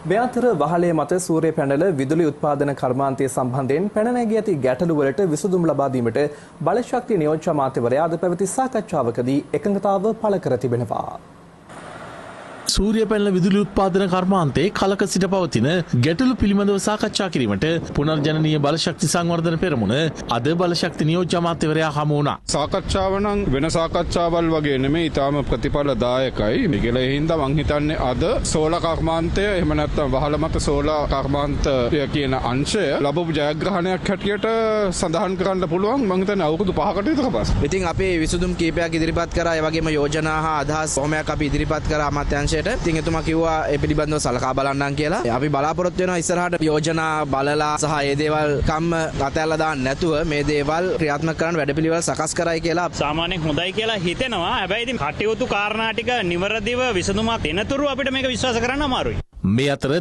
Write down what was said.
මේ අතර වහලේ මත සූර්ය පැනල විදුලි උත්පාදන කර්මාන්තය සම්බන්ධයෙන් පැන නැගී ඇති ගැටලු වලට විසඳුම් ලබා දීමට බලශක්ති නියෝජ්‍ය අමාත්‍යවරයා අද පැවති සාකච්ඡාවකදී එකඟතාව පළ කර තිබෙනවා. සූර්ය පැනල විදුලි උත්පාදන කර්මාන්තයේ කලක සිට පවතින ගැටලු පිළිබඳව සාකච්ඡා කිරීමට පුනර්ජනනීය බලශක්ති සංවර්ධන පෙරමුණ අද බලශක්ති නියෝජ්‍ය අමාත්‍යවරයා හමු වුණා. සාකච්ඡාව නම් වෙන සාකච්ඡාවල් වගේ නෙමෙයි, ඊටාම ප්‍රතිඵලදායකයි. මේකල හින්දා මං හිතන්නේ අද සෝලා කර්මාන්තය එහෙම නැත්නම් වහල මත සෝලා කර්මාන්තය කියන අංශය ලැබපු ජයග්‍රහණයක් හැටියට සඳහන් කරන්න පුළුවන්. මං හිතන්නේ අවුරුදු 5කට විතර පස්සේ. ඉතින් අපි විසඳුම් කීපයක් ඉදිරිපත් කරා. ඒ වගේම යෝජනා හා අදහස් කොහොමයක් අපි ඉදිරිපත් කරා අමාත්‍යාංශයට. ඉතින් එතුමා කිව්වා ඒ පිළිබඳව සලකා බලන්නම් කියලා. අපි බලාපොරොත්තු වෙනවා ඉස්සරහට යෝජනා බලලා සහ ඒ දේවල් කම්ම අතහැරලා දාන්න නැතුව මේ දේවල් ක්‍රියාත්මක කරන්න වැඩපිළිවෙල සකස් කරයි කියලා. සාමාන්‍යයෙන් හොඳයි කියලා හිතෙනවා. හැබැයි ඉතින් කටයුතු කාරණා ටික නිවැරදිව විසඳුමක් දෙනතුරු අපිට මේක විශ්වාස කරන්න අමාරුයි. මේ අතර